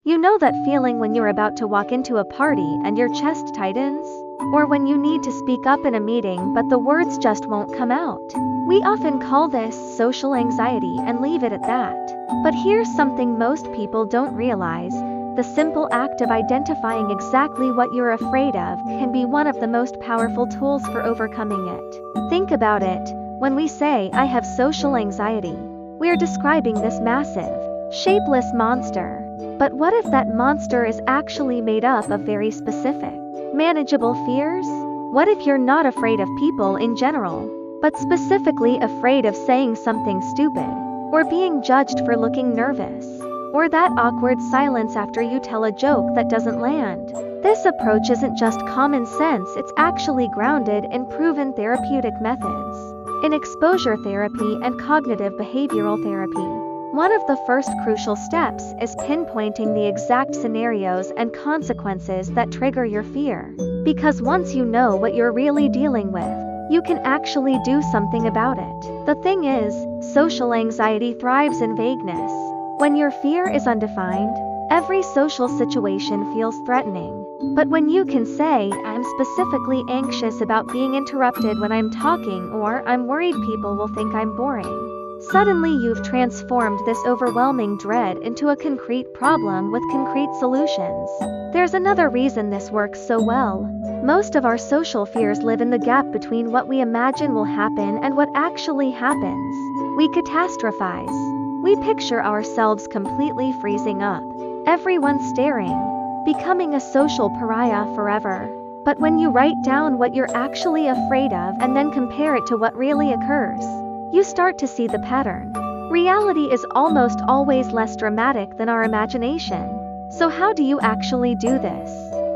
You know that feeling when you're about to walk into a party and your chest tightens? Or when you need to speak up in a meeting but the words just won't come out? We often call this social anxiety and leave it at that. But here's something most people don't realize. The simple act of identifying exactly what you're afraid of can be one of the most powerful tools for overcoming it. Think about it. When we say, "I have social anxiety," we're describing this massive, shapeless monster. But what if that monster is actually made up of very specific, manageable fears? What if you're not afraid of people in general, but specifically afraid of saying something stupid, or being judged for looking nervous, or that awkward silence after you tell a joke that doesn't land? This approach isn't just common sense, it's actually grounded in proven therapeutic methods, in exposure therapy and cognitive behavioral therapy. One of the first crucial steps is pinpointing the exact scenarios and consequences that trigger your fear. Because once you know what you're really dealing with, you can actually do something about it. The thing is, social anxiety thrives in vagueness. When your fear is undefined, every social situation feels threatening. But when you can say, "I'm specifically anxious about being interrupted when I'm talking," or "I'm worried people will think I'm boring," suddenly you've transformed this overwhelming dread into a concrete problem with concrete solutions. There's another reason this works so well. Most of our social fears live in the gap between what we imagine will happen and what actually happens. We catastrophize. We picture ourselves completely freezing up, everyone staring, becoming a social pariah forever. But when you write down what you're actually afraid of and then compare it to what really occurs, you start to see the pattern. Reality is almost always less dramatic than our imagination. So how do you actually do this?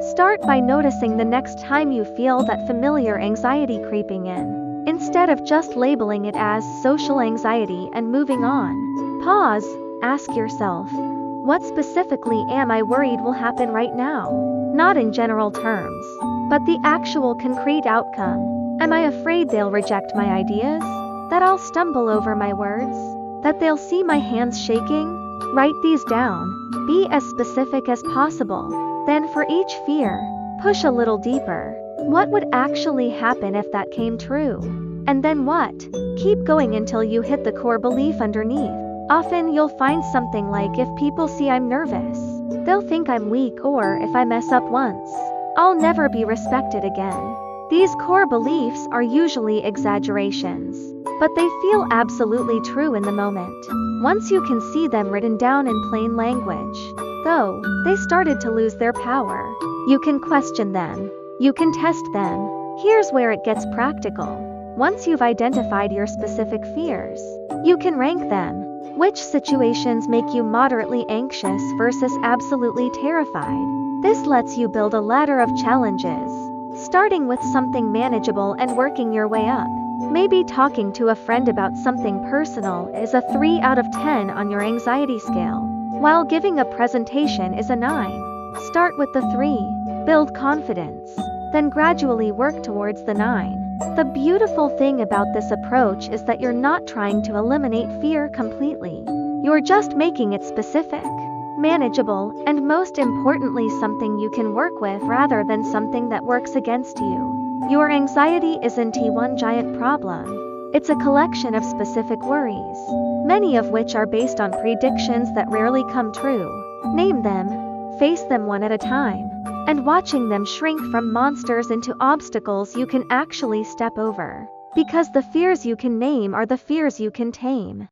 Start by noticing the next time you feel that familiar anxiety creeping in, instead of just labeling it as social anxiety and moving on. Pause, ask yourself, what specifically am I worried will happen right now? Not in general terms, but the actual concrete outcome. Am I afraid they'll reject my ideas? That I'll stumble over my words? That they'll see my hands shaking? Write these down. Be as specific as possible. Then for each fear, push a little deeper. What would actually happen if that came true? And then what? Keep going until you hit the core belief underneath. Often you'll find something like, "If people see I'm nervous, they'll think I'm weak," or "If I mess up once, I'll never be respected again." These core beliefs are usually exaggerations, but they feel absolutely true in the moment. Once you can see them written down in plain language, though, they started to lose their power. You can question them. You can test them. Here's where it gets practical. Once you've identified your specific fears, you can rank them. Which situations make you moderately anxious versus absolutely terrified? This lets you build a ladder of challenges, starting with something manageable and working your way up. Maybe talking to a friend about something personal is a 3 out of 10 on your anxiety scale, while giving a presentation is a 9. Start with the 3, build confidence, then gradually work towards the 9. The beautiful thing about this approach is that you're not trying to eliminate fear completely. You're just making it specific, manageable, and most importantly something you can work with rather than something that works against you. Your anxiety isn't one giant problem. It's a collection of specific worries, many of which are based on predictions that rarely come true. Name them, face them one at a time, and watching them shrink from monsters into obstacles you can actually step over. Because the fears you can name are the fears you can tame.